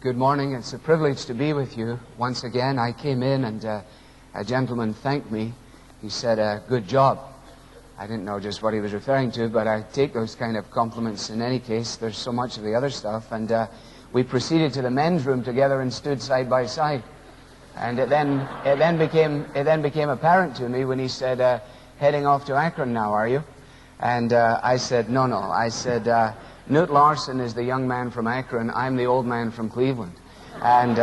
Good morning. It's a privilege to be with you once again. I came in and a gentleman thanked me. He said, good job. I didn't know just what he was referring to, but I take those kind of compliments in any case. There's so much of the other stuff. And we proceeded to the men's room together and stood side by side. And it then became apparent to me when he said, heading off to Akron now, are you? And I said, no. I said, Knut Larson is the young man from Akron. I'm the old man from Cleveland. And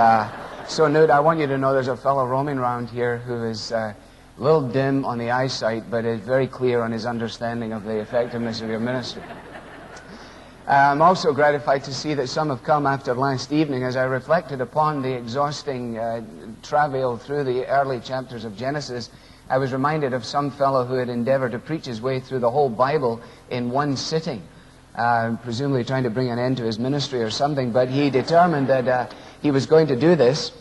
so, Knut, I want you to know there's a fellow roaming around here who is a little dim on the eyesight, but is very clear on his understanding of the effectiveness of your ministry. I'm also gratified to see that some have come after last evening. As I reflected upon the exhausting travail through the early chapters of Genesis, I was reminded of some fellow who had endeavored to preach his way through the whole Bible in one sitting. Presumably trying to bring an end to his ministry or something, but he determined that he was going to do this,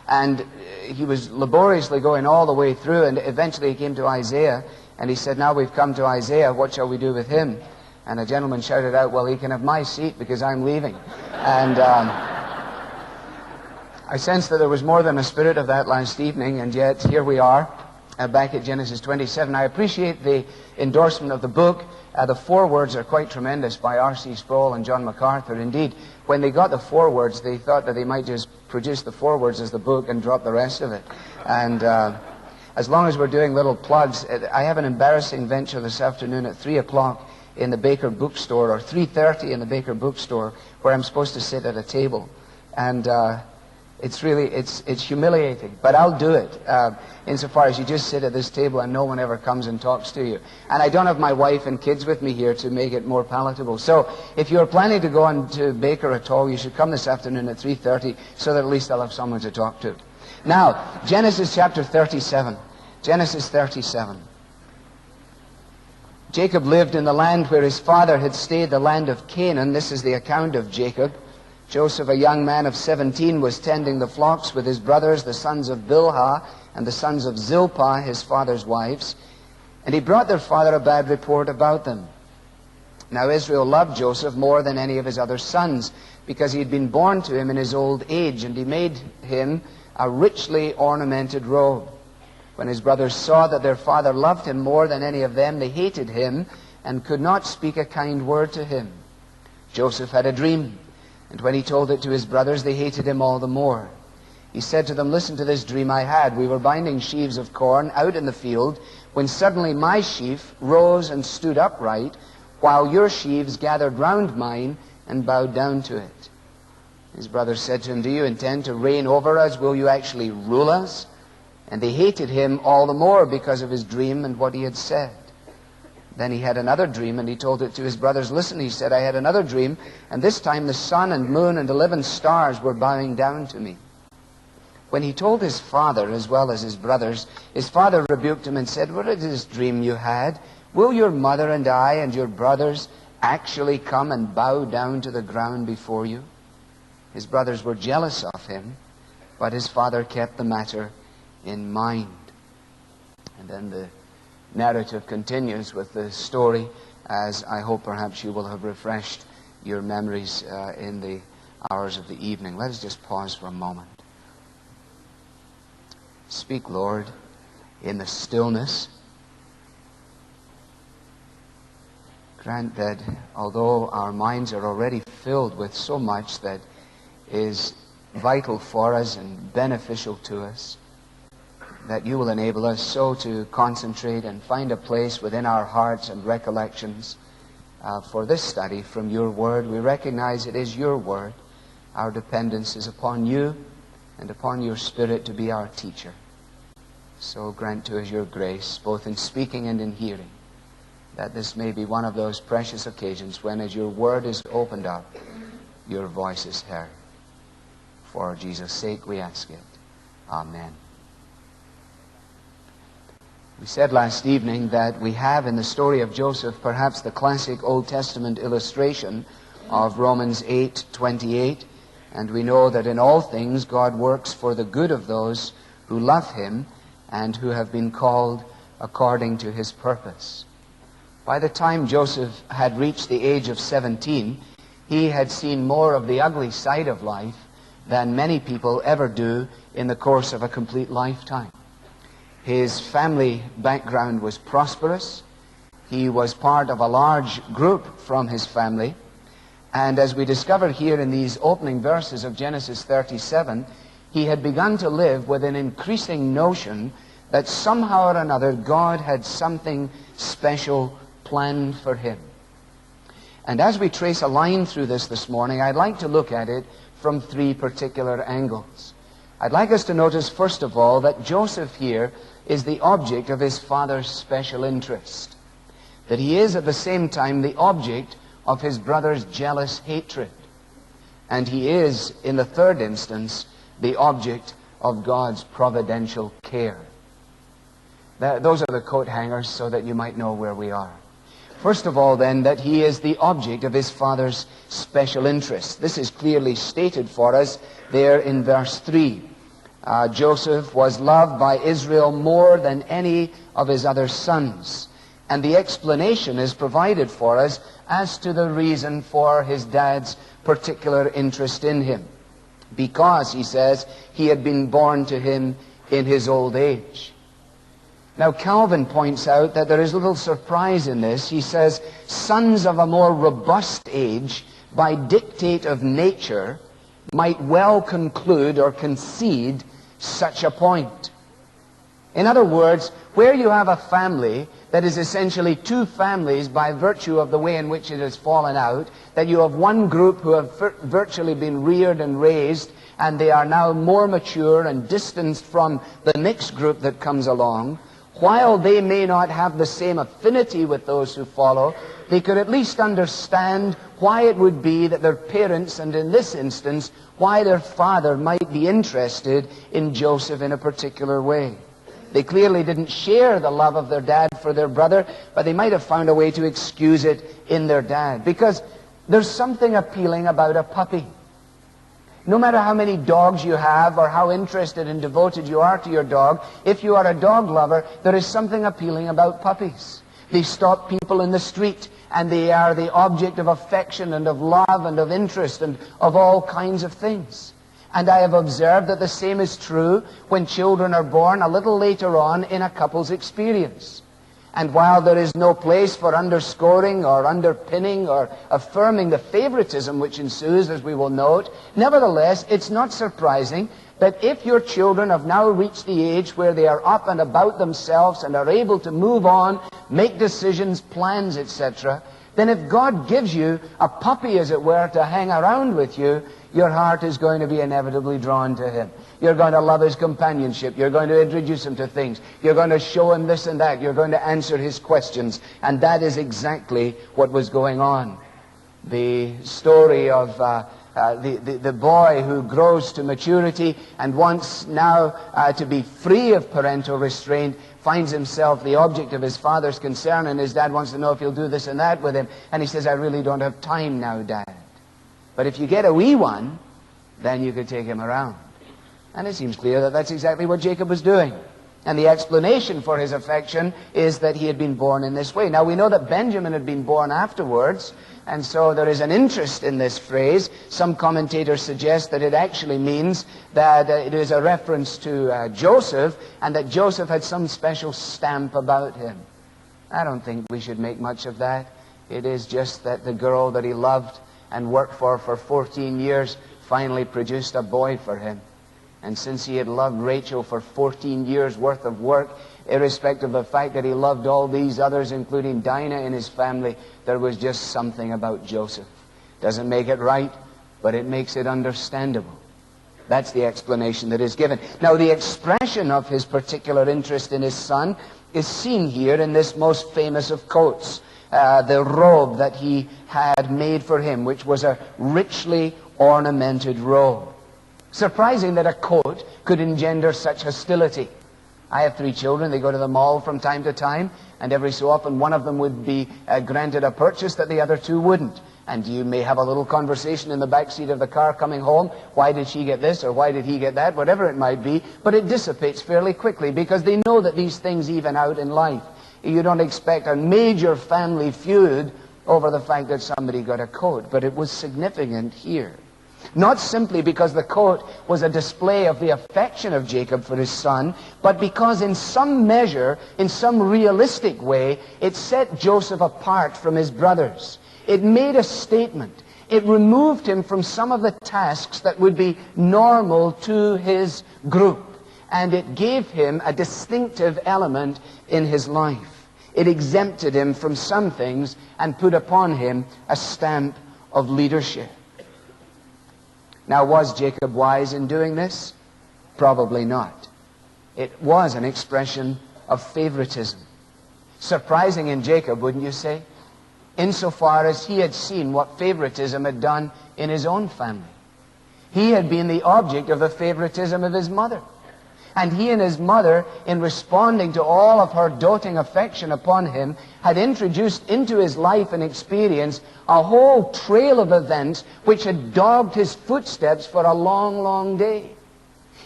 and he was laboriously going all the way through, and eventually he came to Isaiah, and he said, now we've come to Isaiah, what shall we do with him? And a gentleman shouted out, well, he can have my seat because I'm leaving. And I sensed that there was more than a spirit of that last evening, and yet here we are, back at Genesis 27. I appreciate the endorsement of the book. The forewords are quite tremendous by R.C. Sproul and John MacArthur. Indeed, when they got the forewords, they thought that they might just produce the forewords as the book and drop the rest of it. And as long as we're doing little plugs, I have an embarrassing venture this afternoon at 3 o'clock in the Baker bookstore, or 3:30 in the Baker bookstore, where I'm supposed to sit at a table. And it's humiliating, but I'll do it insofar as you just sit at this table and no one ever comes and talks to you. And I don't have my wife and kids with me here to make it more palatable. So if you're planning to go on to Baker at all, you should come this afternoon at 3:30 so that at least I'll have someone to talk to. Now, Genesis chapter 37. Genesis 37. Jacob lived in the land where his father had stayed, the land of Canaan. This is the account of Jacob. Joseph, a young man of 17, was tending the flocks with his brothers, the sons of Bilhah and the sons of Zilpah, his father's wives. And he brought their father a bad report about them. Now Israel loved Joseph more than any of his other sons, because he had been born to him in his old age, and he made him a richly ornamented robe. When his brothers saw that their father loved him more than any of them, they hated him and could not speak a kind word to him. Joseph had a dream. And when he told it to his brothers, they hated him all the more. He said to them, listen to this dream I had. We were binding sheaves of corn out in the field, when suddenly my sheaf rose and stood upright, while your sheaves gathered round mine and bowed down to it. His brothers said to him, do you intend to reign over us? Will you actually rule us? And they hated him all the more because of his dream and what he had said. Then he had another dream, and he told it to his brothers. Listen, he said, I had another dream, and this time the sun and moon and 11 stars were bowing down to me. When he told his father as well as his brothers, his father rebuked him and said, what is this dream you had? Will your mother and I and your brothers actually come and bow down to the ground before you? His brothers were jealous of him, but his father kept the matter in mind. And then the narrative continues with the story, as I hope perhaps you will have refreshed your memories in the hours of the evening. Let us just pause for a moment. Speak, Lord, in the stillness. Grant that although our minds are already filled with so much that is vital for us and beneficial to us, that you will enable us so to concentrate and find a place within our hearts and recollections for this study from your word. We recognize it is your word. Our dependence is upon you and upon your Spirit to be our teacher. So grant to us your grace, both in speaking and in hearing, that this may be one of those precious occasions when, as your word is opened up, your voice is heard. For Jesus' sake we ask it. Amen. We said last evening that we have in the story of Joseph perhaps the classic Old Testament illustration of Romans 8:28, and we know that in all things God works for the good of those who love him and who have been called according to his purpose. By the time Joseph had reached the age of 17, he had seen more of the ugly side of life than many people ever do in the course of a complete lifetime. His family background was prosperous. He was part of a large group from his family. And as we discover here in these opening verses of Genesis 37, he had begun to live with an increasing notion that somehow or another God had something special planned for him. And as we trace a line through this morning, I'd like to look at it from three particular angles. I'd like us to notice, first of all, that Joseph here is the object of his father's special interest. That he is at the same time the object of his brother's jealous hatred. And he is, in the third instance, the object of God's providential care. Those are the coat hangers so that you might know where we are. First of all, then, that he is the object of his father's special interest. This is clearly stated for us there in verse 3. Joseph was loved by Israel more than any of his other sons. And the explanation is provided for us as to the reason for his dad's particular interest in him. Because, he says, he had been born to him in his old age. Now, Calvin points out that there is little surprise in this. He says, sons of a more robust age, by dictate of nature, might well conclude or concede such a point. In other words, where you have a family that is essentially two families by virtue of the way in which it has fallen out, that you have one group who have virtually been reared and raised, and they are now more mature and distanced from the next group that comes along, while they may not have the same affinity with those who follow, they could at least understand why it would be that their parents, and in this instance, why their father might be interested in Joseph in a particular way. They clearly didn't share the love of their dad for their brother, but they might have found a way to excuse it in their dad. Because there's something appealing about a puppy. No matter how many dogs you have or how interested and devoted you are to your dog, if you are a dog lover, there is something appealing about puppies. They stop people in the street, and they are the object of affection and of love and of interest and of all kinds of things. And I have observed that the same is true when children are born a little later on in a couple's experience. And while there is no place for underscoring or underpinning or affirming the favoritism which ensues, as we will note, nevertheless, it's not surprising that if your children have now reached the age where they are up and about themselves and are able to move on, make decisions, plans, etc., then if God gives you a puppy, as it were, to hang around with you, your heart is going to be inevitably drawn to him. You're going to love his companionship. You're going to introduce him to things. You're going to show him this and that. You're going to answer his questions. And that is exactly what was going on. The story of the boy who grows to maturity and wants now to be free of parental restraint, finds himself the object of his father's concern, and his dad wants to know if he'll do this and that with him. And he says, I really don't have time now, Dad. But if you get a wee one, then you could take him around. And it seems clear that that's exactly what Jacob was doing. And the explanation for his affection is that he had been born in this way. Now, we know that Benjamin had been born afterwards, and so there is an interest in this phrase. Some commentators suggest that it actually means that it is a reference to Joseph, and that Joseph had some special stamp about him. I don't think we should make much of that. It is just that the girl that he loved and worked for 14 years finally produced a boy for him. And since he had loved Rachel for 14 years worth of work, irrespective of the fact that he loved all these others, including Dinah in his family, there was just something about Joseph. Doesn't make it right, but it makes it understandable. That's the explanation that is given. Now, the expression of his particular interest in his son is seen here in this most famous of coats, the robe that he had made for him, which was a richly ornamented robe. Surprising that a coat could engender such hostility. I have 3 children. They go to the mall from time to time, and every so often one of them would be granted a purchase that the other 2 wouldn't. And you may have a little conversation in the back seat of the car coming home. Why did she get this, or why did he get that? Whatever it might be. But it dissipates fairly quickly because they know that these things even out in life. You don't expect a major family feud over the fact that somebody got a coat. But it was significant here. Not simply because the coat was a display of the affection of Jacob for his son, but because in some measure, in some realistic way, it set Joseph apart from his brothers. It made a statement. It removed him from some of the tasks that would be normal to his group. And it gave him a distinctive element in his life. It exempted him from some things and put upon him a stamp of leadership. Now, was Jacob wise in doing this? Probably not. It was an expression of favoritism. Surprising in Jacob, wouldn't you say? Insofar as he had seen what favoritism had done in his own family. He had been the object of the favoritism of his mother. And he and his mother, in responding to all of her doting affection upon him, had introduced into his life and experience a whole trail of events which had dogged his footsteps for a long, long day.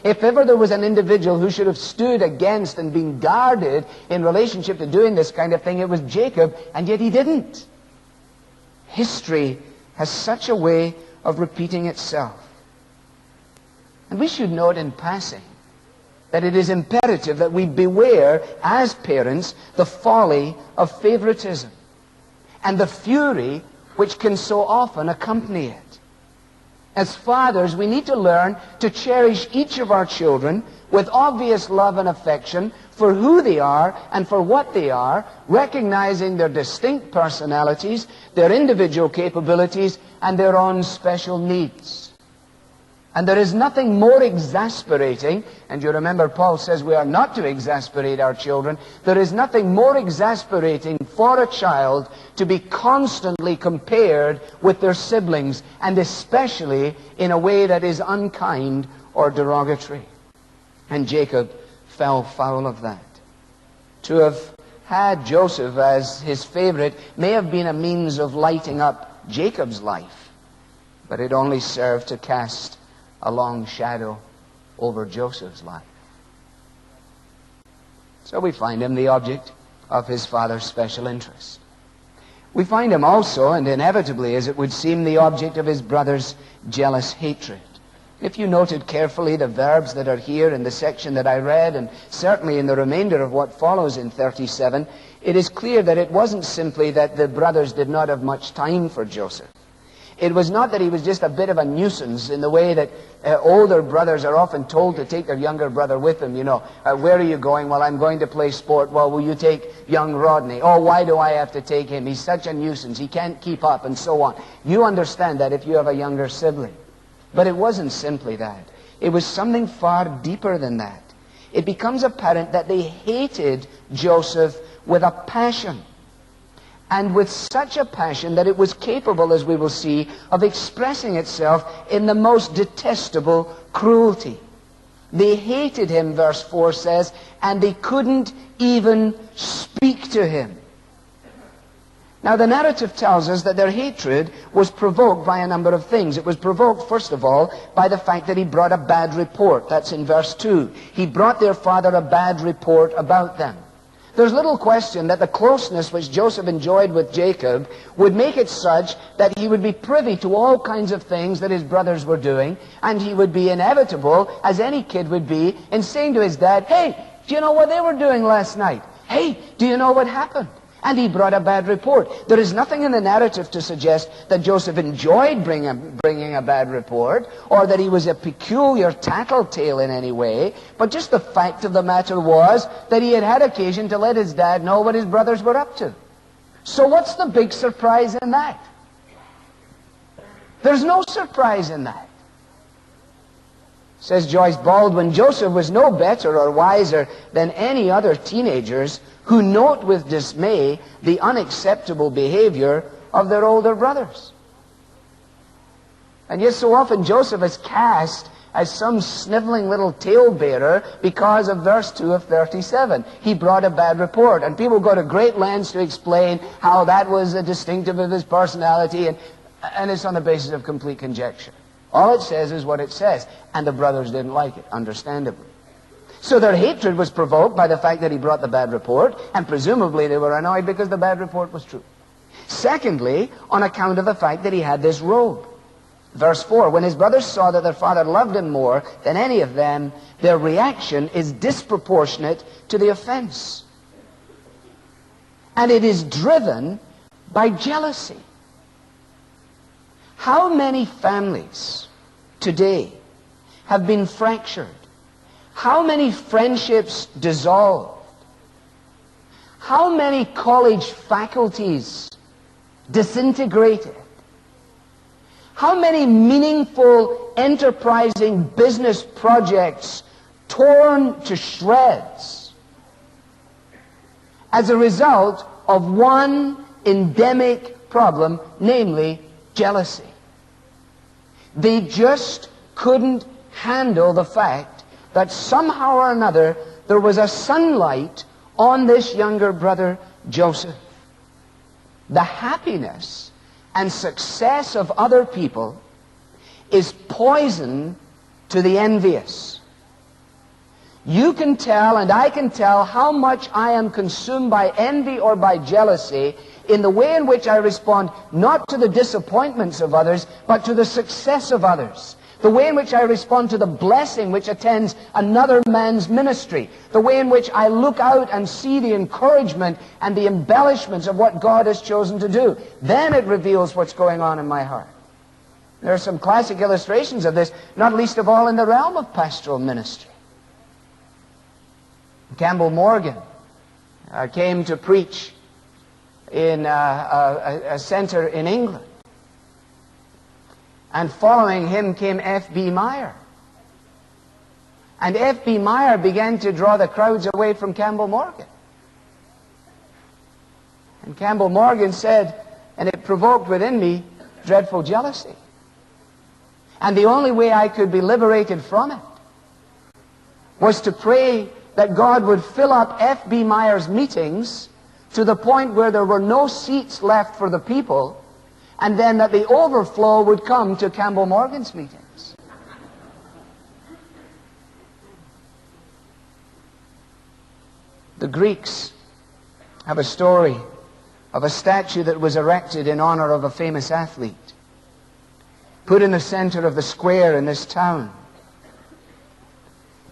If ever there was an individual who should have stood against and been guarded in relationship to doing this kind of thing, it was Jacob, and yet he didn't. History has such a way of repeating itself. And we should note in passing that it is imperative that we beware, as parents, the folly of favoritism and the fury which can so often accompany it. As fathers, we need to learn to cherish each of our children with obvious love and affection for who they are and for what they are, recognizing their distinct personalities, their individual capabilities, and their own special needs. And there is nothing more exasperating, and you remember Paul says we are not to exasperate our children. There is nothing more exasperating for a child to be constantly compared with their siblings, and especially in a way that is unkind or derogatory. And Jacob fell foul of that. To have had Joseph as his favorite may have been a means of lighting up Jacob's life, but it only served to cast a long shadow over Joseph's life. So we find him the object of his father's special interest. We find him also, and inevitably as it would seem, the object of his brother's jealous hatred. If you noted carefully the verbs that are here in the section that I read, and certainly in the remainder of what follows in 37, it is clear that it wasn't simply that the brothers did not have much time for Joseph. It was not that he was just a bit of a nuisance in the way that older brothers are often told to take their younger brother with them. You know, where are you going? Well, I'm going to play sport. Well, will you take young Rodney? Oh, why do I have to take him? He's such a nuisance. He can't keep up, and so on. You understand that if you have a younger sibling. But it wasn't simply that. It was something far deeper than that. It becomes apparent that they hated Joseph with a passion. And with such a passion that it was capable, as we will see, of expressing itself in the most detestable cruelty. They hated him, verse 4 says, and they couldn't even speak to him. Now the narrative tells us that their hatred was provoked by a number of things. It was provoked, first of all, by the fact that he brought a bad report. That's in verse 2. He brought their father a bad report about them. There's little question that the closeness which Joseph enjoyed with Jacob would make it such that he would be privy to all kinds of things that his brothers were doing, and he would be inevitable, as any kid would be, in saying to his dad, "Hey, do you know what they were doing last night? Hey, do you know what happened?" And he brought a bad report. There is nothing in the narrative to suggest that Joseph enjoyed bringing a bad report, or that he was a peculiar tattletale in any way, but just the fact of the matter was that he had had occasion to let his dad know what his brothers were up to. So what's the big surprise in that? There's no surprise in that. Says Joyce Baldwin, Joseph was no better or wiser than any other teenagers who note with dismay the unacceptable behavior of their older brothers. And yet so often Joseph is cast as some sniveling little talebearer because of verse 2 of 37. He brought a bad report. And people go to great lengths to explain how that was a distinctive of his personality, and it's on the basis of complete conjecture. All it says is what it says. And the brothers didn't like it, understandably. So their hatred was provoked by the fact that he brought the bad report, and presumably they were annoyed because the bad report was true. Secondly, on account of the fact that he had this robe. Verse 4, when his brothers saw that their father loved him more than any of them, their reaction is disproportionate to the offense. And it is driven by jealousy. How many families today have been fractured? How many friendships dissolved? How many college faculties disintegrated? How many meaningful, enterprising business projects torn to shreds as a result of one endemic problem, namely jealousy? They just couldn't handle the fact that somehow or another there was a sunlight on this younger brother, Joseph. The happiness and success of other people is poison to the envious. You can tell, and I can tell, how much I am consumed by envy or by jealousy in the way in which I respond not to the disappointments of others, but to the success of others. The way in which I respond to the blessing which attends another man's ministry. The way in which I look out and see the encouragement and the embellishments of what God has chosen to do. Then it reveals what's going on in my heart. There are some classic illustrations of this, not least of all in the realm of pastoral ministry. Campbell Morgan came to preach in a center in England. And following him came F.B. Meyer. And F.B. Meyer began to draw the crowds away from Campbell Morgan. And Campbell Morgan said, and it provoked within me dreadful jealousy. And the only way I could be liberated from it was to pray that God would fill up F.B. Meyer's meetings to the point where there were no seats left for the people, and then that the overflow would come to Campbell Morgan's meetings. The Greeks have a story of a statue that was erected in honor of a famous athlete, put in the center of the square in this town.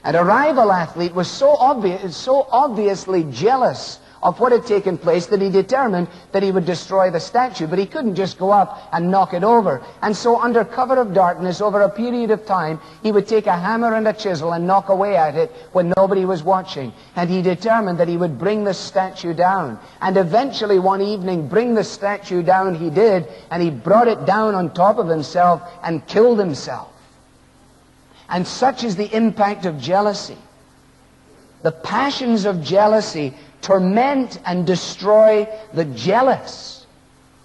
And a rival athlete was so obviously jealous of what had taken place that he determined that he would destroy the statue. But he couldn't just go up and knock it over. And so under cover of darkness, over a period of time, he would take a hammer and a chisel and knock away at it when nobody was watching. And he determined that he would bring the statue down. And eventually one evening, bring the statue down he did, and he brought it down on top of himself and killed himself. And such is the impact of jealousy. The passions of jealousy torment and destroy the jealous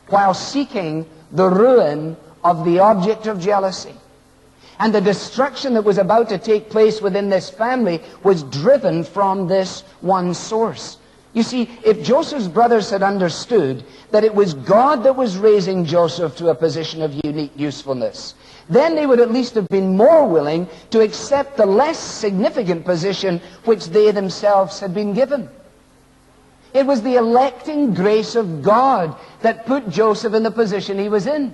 while seeking the ruin of the object of jealousy. And the destruction that was about to take place within this family was driven from this one source. You see, if Joseph's brothers had understood that it was God that was raising Joseph to a position of unique usefulness, then they would at least have been more willing to accept the less significant position which they themselves had been given. It was the electing grace of God that put Joseph in the position he was in.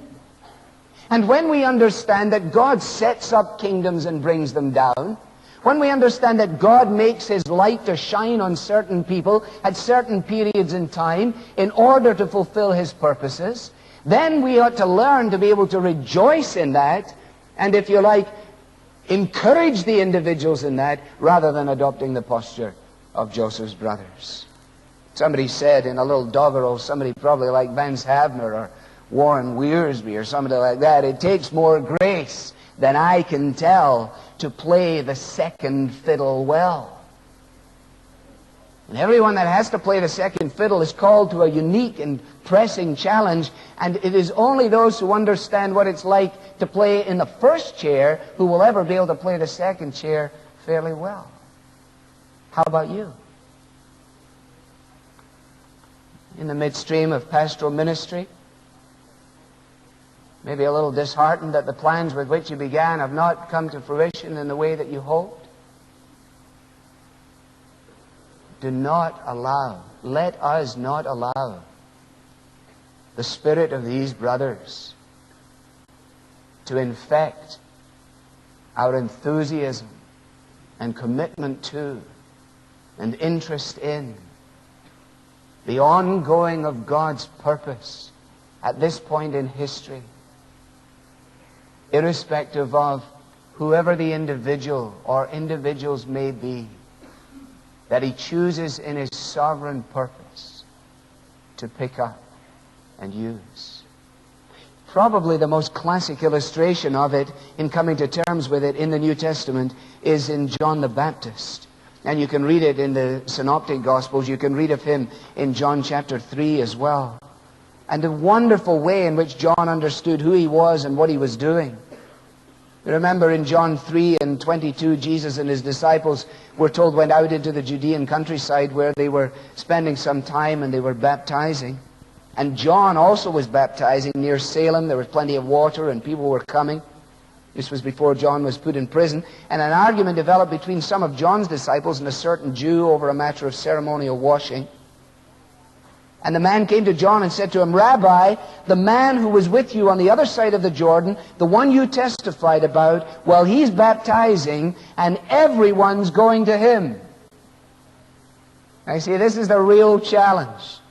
And when we understand that God sets up kingdoms and brings them down, when we understand that God makes His light to shine on certain people at certain periods in time in order to fulfill His purposes, then we ought to learn to be able to rejoice in that, and if you like, encourage the individuals in that, rather than adopting the posture of Joseph's brothers. Somebody said in a little doggerel, somebody probably like Vance Havner or Warren Wiersbe or somebody like that, it takes more grace than I can tell to play the second fiddle well. And everyone that has to play the second fiddle is called to a unique and pressing challenge, and it is only those who understand what it's like to play in the first chair who will ever be able to play the second chair fairly well. How about you? In the midstream of pastoral ministry, maybe a little disheartened that the plans with which you began have not come to fruition in the way that you hoped. Do not allow, let us not allow the spirit of these brothers to infect our enthusiasm and commitment to and interest in the ongoing of God's purpose at this point in history, irrespective of whoever the individual or individuals may be, that He chooses in His sovereign purpose to pick up and use. Probably the most classic illustration of it, in coming to terms with it in the New Testament, is in John the Baptist. And you can read it in the Synoptic Gospels. You can read of him in John chapter 3 as well. And the wonderful way in which John understood who he was and what he was doing. You remember in John 3 and 22, Jesus and his disciples, we're told, went out into the Judean countryside where they were spending some time and they were baptizing. And John also was baptizing near Salem. There was plenty of water and people were coming. This was before John was put in prison. And an argument developed between some of John's disciples and a certain Jew over a matter of ceremonial washing. And the man came to John and said to him, "Rabbi, the man who was with you on the other side of the Jordan, the one you testified about, well, he's baptizing and everyone's going to him." I see, this is the real challenge.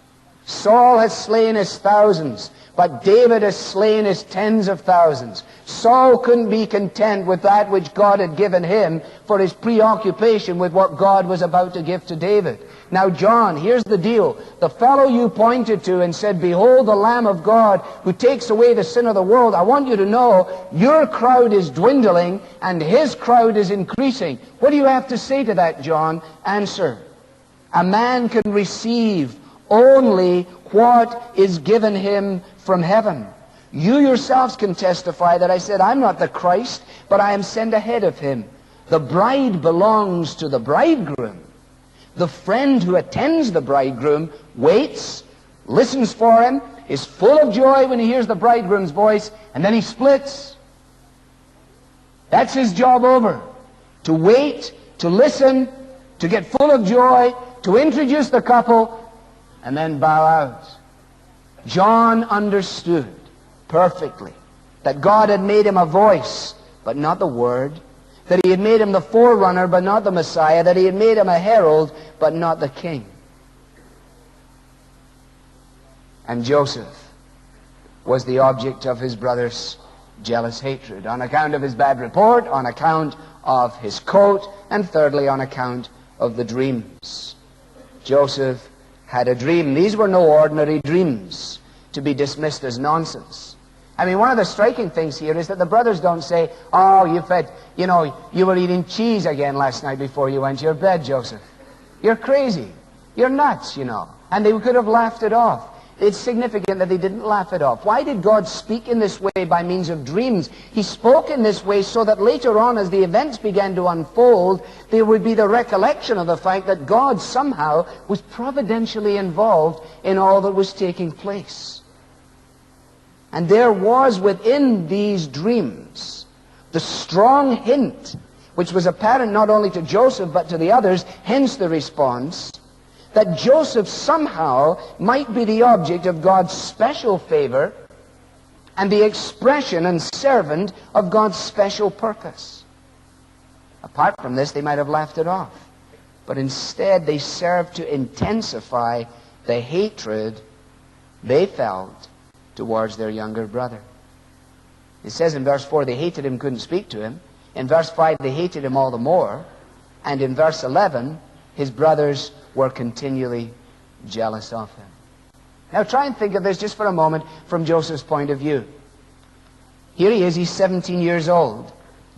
Saul has slain his thousands, but David has slain his tens of thousands. Saul couldn't be content with that which God had given him for his preoccupation with what God was about to give to David. Now, John, here's the deal. The fellow you pointed to and said, "Behold the Lamb of God who takes away the sin of the world," I want you to know your crowd is dwindling and his crowd is increasing. What do you have to say to that, John? Answer: a man can receive only what is given him from heaven. You yourselves can testify that I said, "I'm not the Christ, but I am sent ahead of him." The bride belongs to the bridegroom. The friend who attends the bridegroom waits, listens for him, is full of joy when he hears the bridegroom's voice, and then he splits. That's his job over. To wait, to listen, to get full of joy, to introduce the couple, and then bow out. John understood perfectly that God had made him a voice, but not the Word. That He had made him the forerunner, but not the Messiah. That He had made him a herald, but not the king. And Joseph was the object of his brother's jealous hatred, on account of his bad report, on account of his coat, and thirdly, on account of the dreams. Joseph had a dream. These were no ordinary dreams to be dismissed as nonsense. I mean, one of the striking things here is that the brothers don't say, "Oh, you were eating cheese again last night before you went to your bed, Joseph. You're crazy. You're nuts, And they could have laughed it off. It's significant that they didn't laugh it off. Why did God speak in this way by means of dreams? He spoke in this way so that later on, as the events began to unfold, there would be the recollection of the fact that God somehow was providentially involved in all that was taking place. And there was within these dreams the strong hint, which was apparent not only to Joseph but to the others, hence the response, that Joseph somehow might be the object of God's special favor and the expression and servant of God's special purpose. Apart from this, they might have laughed it off. But instead, they served to intensify the hatred they felt towards their younger brother. It says in verse 4, they hated him, couldn't speak to him. In verse 5, they hated him all the more. And in verse 11, his brothers were continually jealous of him. Now try and think of this just for a moment from Joseph's point of view. Here he is, he's 17 years old,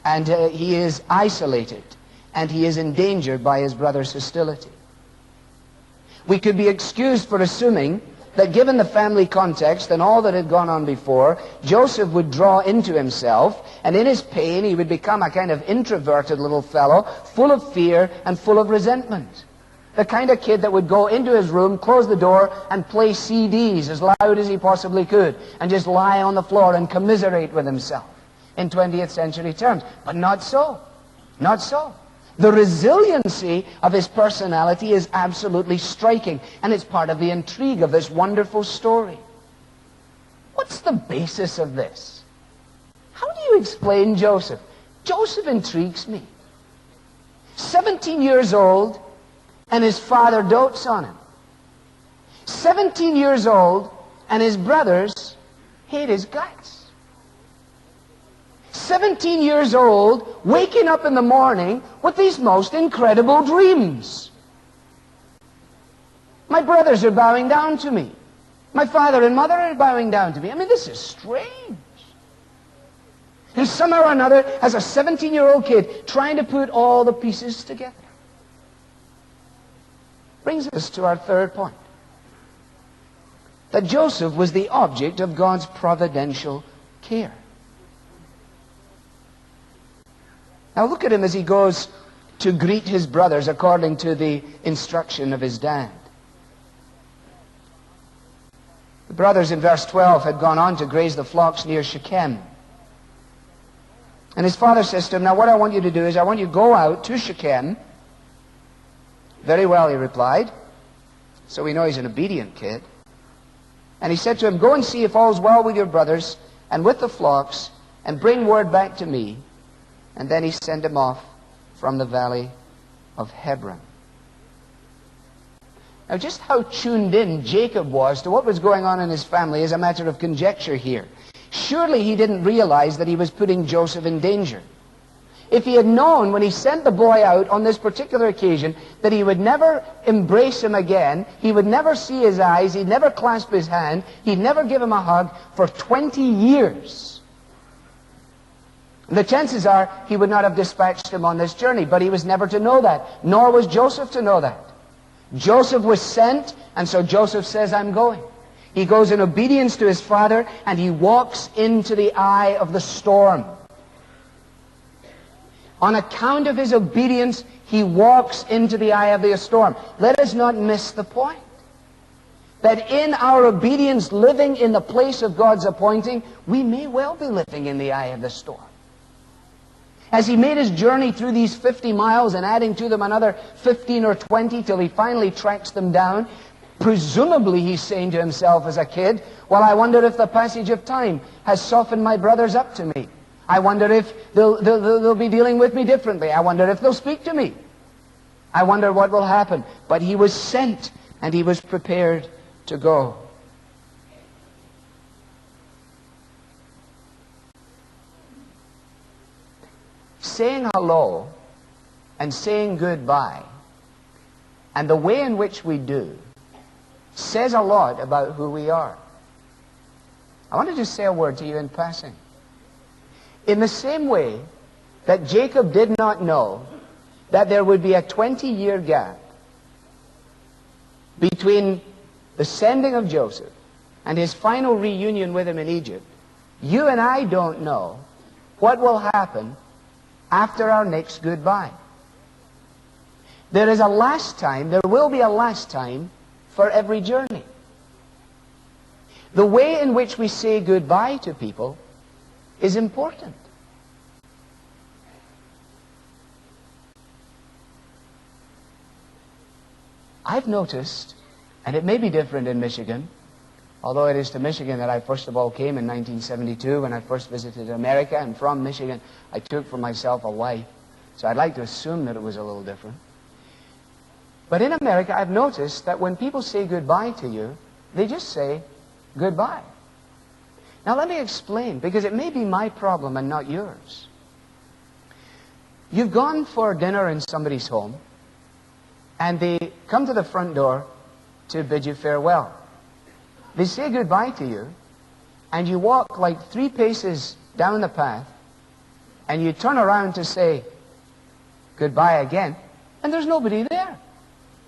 and he is isolated, and he is endangered by his brother's hostility. We could be excused for assuming that given the family context and all that had gone on before, Joseph would draw into himself, and in his pain he would become a kind of introverted little fellow, full of fear and full of resentment. The kind of kid that would go into his room, close the door, and play CDs as loud as he possibly could, and just lie on the floor and commiserate with himself, in 20th century terms. But not so. Not so. The resiliency of his personality is absolutely striking, and it's part of the intrigue of this wonderful story. What's the basis of this? How do you you explain Joseph? Joseph intrigues me. 17 years old, and his father dotes on him. 17 years old, and his brothers hate his guts. 17 years old, waking up in the morning with these most incredible dreams. My brothers are bowing down to me. My father and mother are bowing down to me. I mean, this is strange. And somehow or another, as a 17-year-old kid, trying to put all the pieces together. Brings us to our third point. That Joseph was the object of God's providential care. Now look at him as he goes to greet his brothers according to the instruction of his dad. The brothers in verse 12 had gone on to graze the flocks near Shechem. And his father says to him, now what I want you to do is I want you to go out to Shechem. Very well, he replied. So we know he's an obedient kid. And he said to him, go and see if all's well with your brothers and with the flocks, and bring word back to me. And then he sent him off from the valley of Hebron. Now just how tuned in Jacob was to what was going on in his family is a matter of conjecture here. Surely he didn't realize that he was putting Joseph in danger. If he had known when he sent the boy out on this particular occasion that he would never embrace him again, he would never see his eyes, he'd never clasp his hand, he'd never give him a hug for 20 years. The chances are he would not have dispatched him on this journey, but he was never to know that, nor was Joseph to know that. Joseph was sent, and so Joseph says, I'm going. He goes in obedience to his father, and he walks into the eye of the storm. On account of his obedience, he walks into the eye of the storm. Let us not miss the point. That in our obedience, living in the place of God's appointing, we may well be living in the eye of the storm. As he made his journey through these 50 miles and adding to them another 15 or 20 till he finally tracks them down, presumably he's saying to himself as a kid, well, I wonder if the passage of time has softened my brothers up to me. I wonder if they'll be dealing with me differently. I wonder if they'll speak to me. I wonder what will happen. But he was sent, and he was prepared to go. Saying hello and saying goodbye, and the way in which we do, says a lot about who we are. I want to just say a word to you in passing. In the same way that Jacob did not know that there would be a 20-year gap between the sending of Joseph and his final reunion with him in Egypt, you and I don't know what will happen after our next goodbye. There is a last time, there will be a last time for every journey. The way in which we say goodbye to people is important. I've noticed, and it may be different in Michigan, although it is to Michigan that I first of all came in 1972 when I first visited America, and from Michigan I took for myself a wife. So I'd like to assume that it was a little different. But in America I've noticed that when people say goodbye to you, they just say goodbye. Now let me explain, because it may be my problem and not yours. You've gone for dinner in somebody's home, and they come to the front door to bid you farewell. They say goodbye to you, and you walk like 3 paces down the path, and you turn around to say goodbye again, and there's nobody there.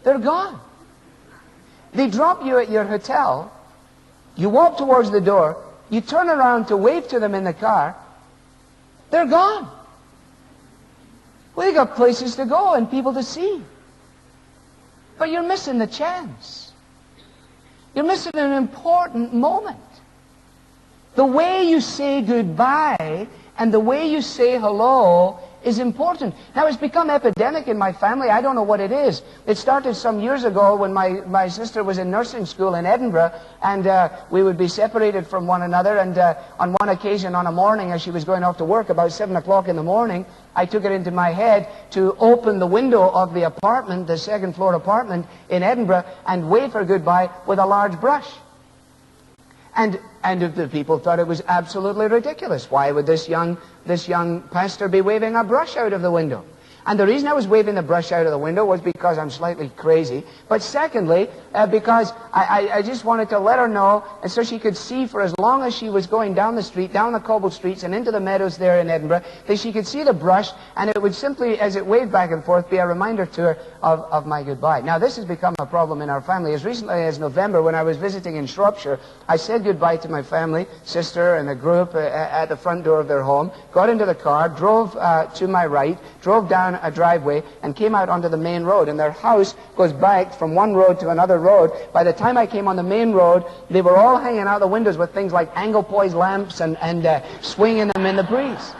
They're gone. They drop you at your hotel, you walk towards the door, you turn around to wave to them in the car, they're gone. Well, they got places to go and people to see. But you're missing the chance. You're missing an important moment. The way you say goodbye and the way you say hello is important. Now, it's become epidemic in my family. I don't know what it is. It started some years ago when my sister was in nursing school in Edinburgh, and we would be separated from one another. And on one occasion, on a morning, as she was going off to work, about 7 o'clock in the morning, I took it into my head to open the window of the apartment, the second-floor apartment in Edinburgh, and wave her goodbye with a large brush. And the people thought it was absolutely ridiculous. Why would this young pastor be waving a brush out of the window? And the reason I was waving the brush out of the window was because I'm slightly crazy. But secondly, because I just wanted to let her know, and so she could see for as long as she was going down the street, down the cobbled streets and into the meadows there in Edinburgh, that she could see the brush, and it would simply, as it waved back and forth, be a reminder to her of my goodbye. Now, this has become a problem in our family. As recently as November, when I was visiting in Shropshire, I said goodbye to my family, sister and a group at the front door of their home, got into the car, drove to my right, drove down a driveway, and came out onto the main road. And their house goes back from one road to another road. By the time I came on the main road, they were all hanging out the windows with things like Anglepoise lamps and swinging them in the breeze.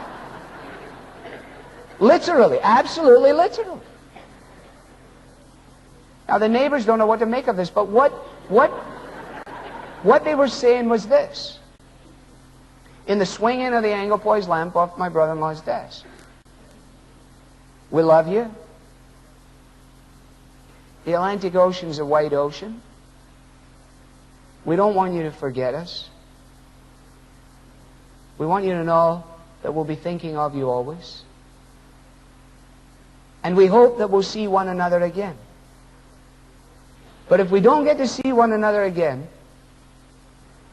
Literally, absolutely literally. Now, the neighbors don't know what to make of this, but what they were saying was this. In the swinging of the Anglepoise lamp off my brother-in-law's desk, we love you. The Atlantic Ocean's a wide ocean. We don't want you to forget us. We want you to know that we'll be thinking of you always. And we hope that we'll see one another again. But if we don't get to see one another again,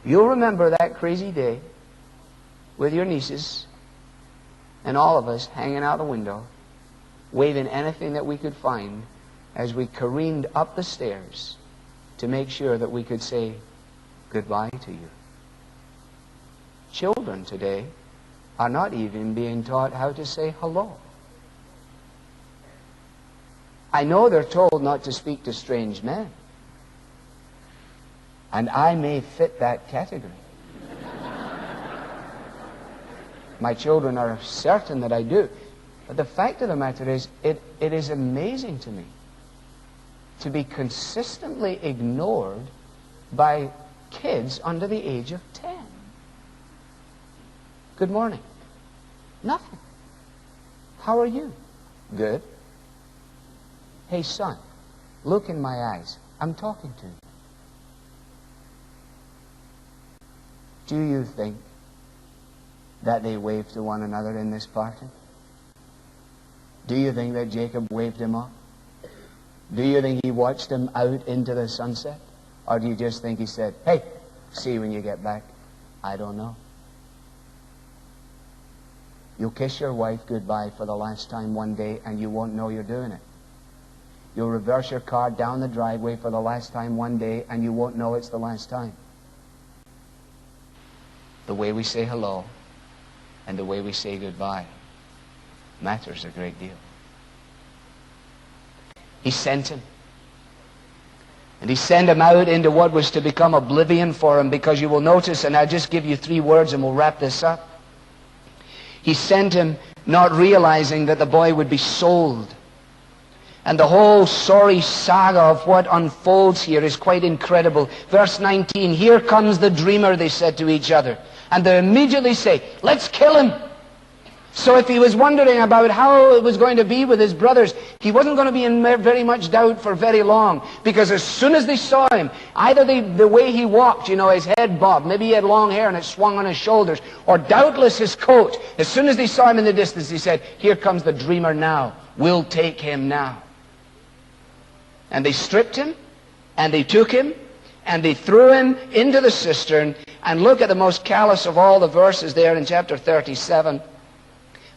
you'll remember that crazy day with your nieces and all of us hanging out the window, waving anything that we could find as we careened up the stairs to make sure that we could say goodbye to you. Children today are not even being taught how to say hello. I know they're told not to speak to strange men, and I may fit that category. My children are certain that I do. But the fact of the matter is, it is amazing to me to be consistently ignored by kids under the age of 10. Good morning. Nothing. How are you? Good. Hey, son, look in my eyes. I'm talking to you. Do you think that they waved to one another in this party? Do you think that Jacob waved him off? Do you think he watched him out into the sunset? Or do you just think he said, hey, see you when you get back? I don't know. You'll kiss your wife goodbye for the last time one day and you won't know you're doing it. You'll reverse your car down the driveway for the last time one day and you won't know it's the last time. The way we say hello and the way we say goodbye matters a great deal. He sent him. And he sent him out into what was to become oblivion for him, because you will notice, and I'll just give you 3 words and we'll wrap this up. He sent him not realizing that the boy would be sold. And the whole sorry saga of what unfolds here is quite incredible. Verse 19, here comes the dreamer, they said to each other. And they immediately say, let's kill him. So if he was wondering about how it was going to be with his brothers, he wasn't going to be in very much doubt for very long. Because as soon as they saw him, either the way he walked, his head bobbed, maybe he had long hair and it swung on his shoulders, or doubtless his coat. As soon as they saw him in the distance, he said, here comes the dreamer now. We'll take him now. And they stripped him, and they took him, and they threw him into the cistern. And look at the most callous of all the verses there in chapter 37.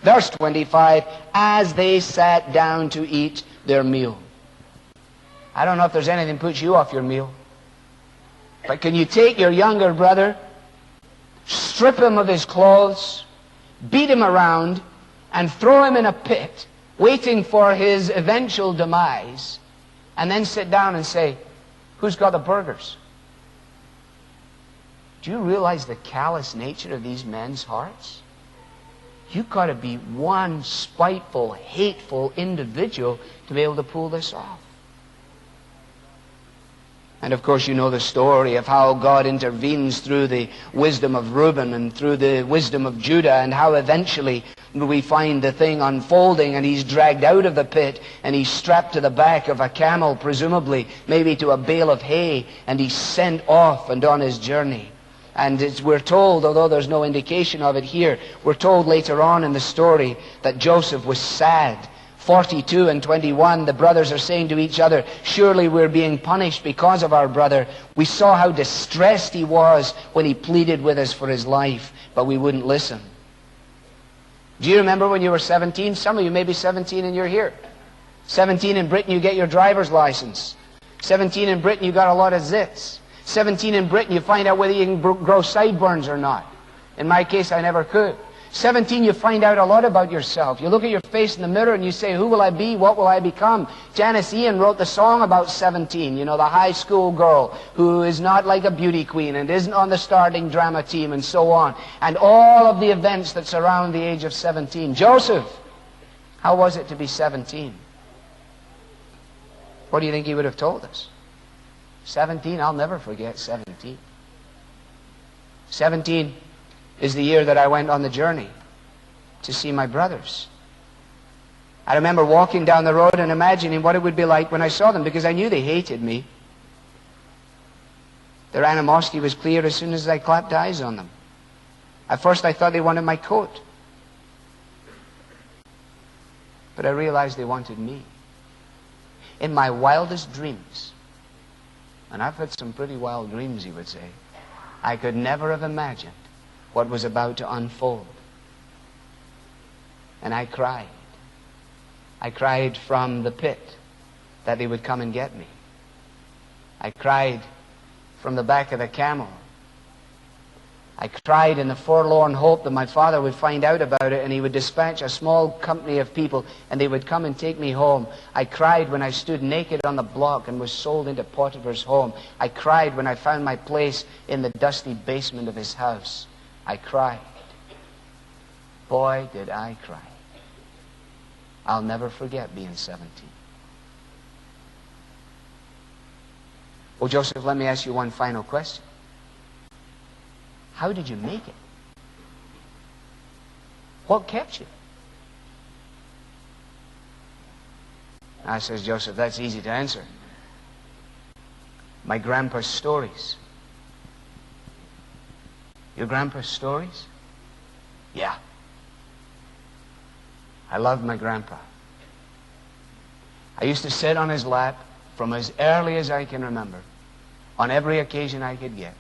Verse 25, as they sat down to eat their meal. I don't know if there's anything that puts you off your meal. But can you take your younger brother, strip him of his clothes, beat him around, and throw him in a pit, waiting for his eventual demise, and then sit down and say, who's got the burgers? Do you realize the callous nature of these men's hearts? You've got to be one spiteful, hateful individual to be able to pull this off. And of course you know the story of how God intervenes through the wisdom of Reuben and through the wisdom of Judah, and how eventually we find the thing unfolding, and he's dragged out of the pit and he's strapped to the back of a camel, presumably, maybe to a bale of hay, and he's sent off and on his journey. And we're told, although there's no indication of it here, we're told later on in the story that Joseph was sad. 42 and 21, the brothers are saying to each other, surely we're being punished because of our brother. We saw how distressed he was when he pleaded with us for his life, but we wouldn't listen. Do you remember when you were 17? Some of you may be 17 and you're here. 17 in Britain, you get your driver's license. 17 in Britain, you got a lot of zits. 17 in Britain, you find out whether you can grow sideburns or not. In my case, I never could. 17, you find out a lot about yourself. You look at your face in the mirror and you say, who will I be? What will I become? Janice Ian wrote the song about 17. You know, the high school girl who is not like a beauty queen and isn't on the starting drama team and so on. And all of the events that surround the age of 17. Joseph, how was it to be 17? What do you think he would have told us? 17, I'll never forget 17. 17 is the year that I went on the journey to see my brothers. I remember walking down the road and imagining what it would be like when I saw them, because I knew they hated me. Their animosity was clear as soon as I clapped eyes on them. At first I thought they wanted my coat. But I realized they wanted me. In my wildest dreams, and I've had some pretty wild dreams, he would say, I could never have imagined what was about to unfold. And I cried. I cried from the pit that they would come and get me. I cried from the back of the camel. I cried in the forlorn hope that my father would find out about it and he would dispatch a small company of people and they would come and take me home. I cried when I stood naked on the block and was sold into Potiphar's home. I cried when I found my place in the dusty basement of his house. I cried. Boy, did I cry. I'll never forget being 17. Well, Joseph, let me ask you one final question. How did you make it? What kept you? I says, Joseph, that's easy to answer. My grandpa's stories. Your grandpa's stories? Yeah. I loved my grandpa. I used to sit on his lap from as early as I can remember, on every occasion I could get,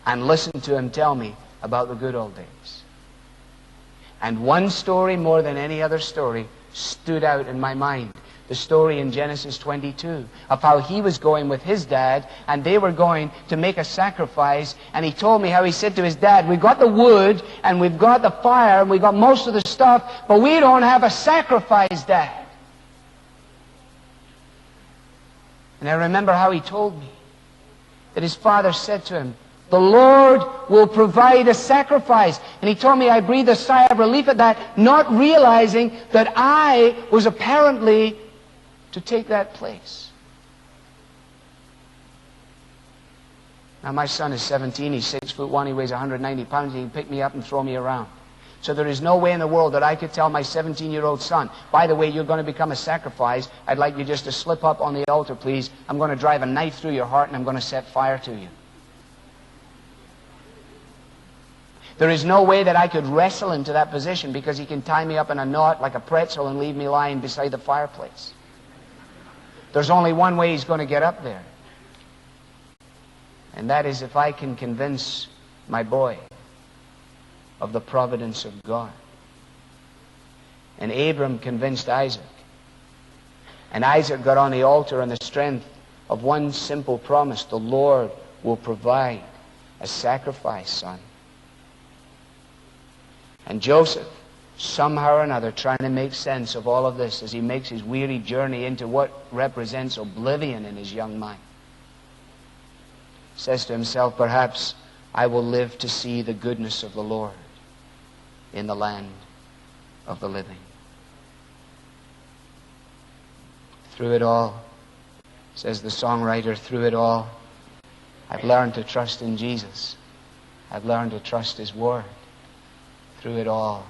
and listen to him tell me about the good old days. And one story more than any other story stood out in my mind. The story in Genesis 22 of how he was going with his dad and they were going to make a sacrifice, and he told me how he said to his dad, we've got the wood and we've got the fire and we've got most of the stuff, but we don't have a sacrifice, Dad. And I remember how he told me that his father said to him, the Lord will provide a sacrifice. And he told me I breathed a sigh of relief at that, not realizing that I was apparently to take that place. Now my son is 17, he's 6'1", he weighs 190 pounds, he can pick me up and throw me around. So there is no way in the world that I could tell my 17-year-old son, by the way, you're going to become a sacrifice. I'd like you just to slip up on the altar, please. I'm going to drive a knife through your heart and I'm going to set fire to you. There is no way that I could wrestle him to that position, because he can tie me up in a knot like a pretzel and leave me lying beside the fireplace. There's only one way he's going to get up there. And that is if I can convince my boy of the providence of God. And Abram convinced Isaac. And Isaac got on the altar on the strength of one simple promise: the Lord will provide a sacrifice, son. And Joseph, somehow or another, trying to make sense of all of this as he makes his weary journey into what represents oblivion in his young mind, says to himself, perhaps I will live to see the goodness of the Lord. in the land of the living. Through it all, says the songwriter, through it all, I've learned to trust in Jesus. I've learned to trust His Word. Through it all,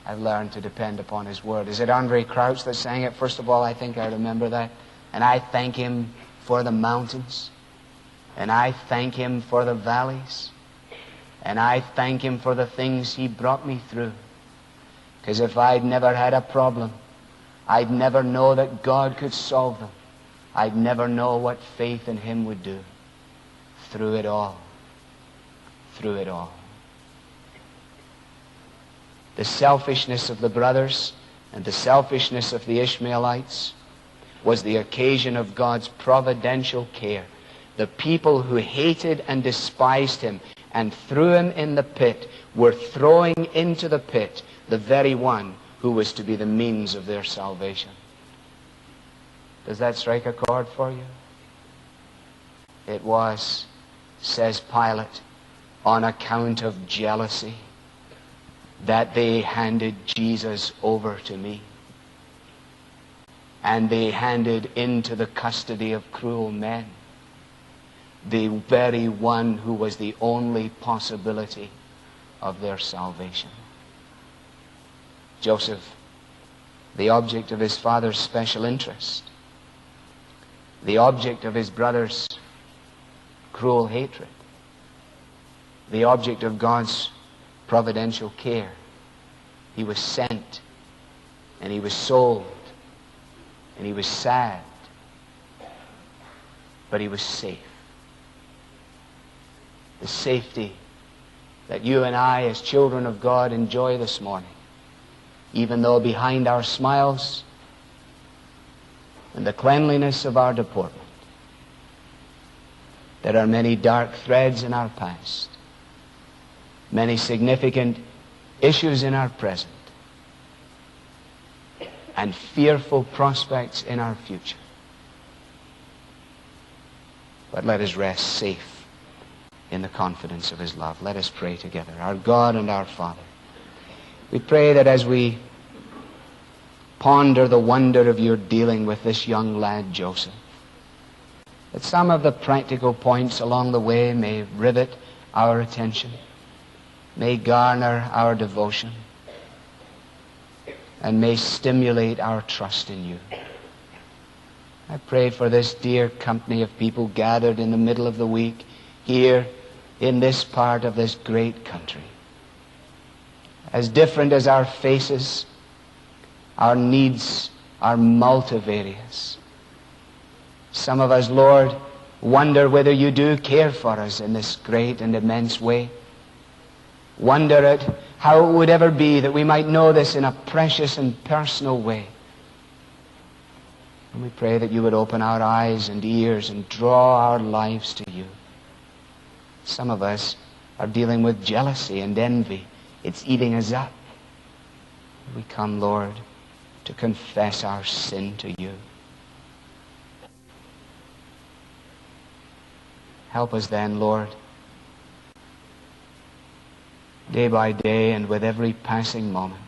I've learned to depend upon His Word. Is it Andre Crouch that sang it? First of all, I think I remember that. And I thank Him for the mountains. And I thank Him for the valleys. And I thank Him for the things He brought me through. Because if I'd never had a problem, I'd never know that God could solve them. I'd never know what faith in Him would do. Through it all. Through it all. The selfishness of the brothers and the selfishness of the Ishmaelites was the occasion of God's providential care. The people who hated and despised Him and threw Him in the pit were throwing into the pit the very one who was to be the means of their salvation. Does that strike a chord for you? It was, says Pilate, on account of jealousy that they handed Jesus over to me. And they handed into the custody of cruel men the very one who was the only possibility of their salvation. Joseph, the object of his father's special interest, the object of his brother's cruel hatred, the object of God's providential care. He was sent, and he was sold, and he was sad, but he was safe. The safety that you and I as children of God enjoy this morning, even though behind our smiles and the cleanliness of our deportment, there are many dark threads in our past, many significant issues in our present, and fearful prospects in our future. But let us rest safe in the confidence of His love. Let us pray together. Our God and our Father, we pray that as we ponder the wonder of your dealing with this young lad Joseph, that some of the practical points along the way may rivet our attention, may garner our devotion, and may stimulate our trust in you. I pray for this dear company of people gathered in the middle of the week here in this part of this great country. As different as our faces, our needs are multivarious. Some of us, Lord, wonder whether you do care for us in this great and immense way. Wonder at how it would ever be that we might know this in a precious and personal way. And we pray that you would open our eyes and ears and draw our lives to you. Some of us are dealing with jealousy and envy. It's eating us up. We come, Lord, to confess our sin to you. Help us then, Lord, day by day and with every passing moment,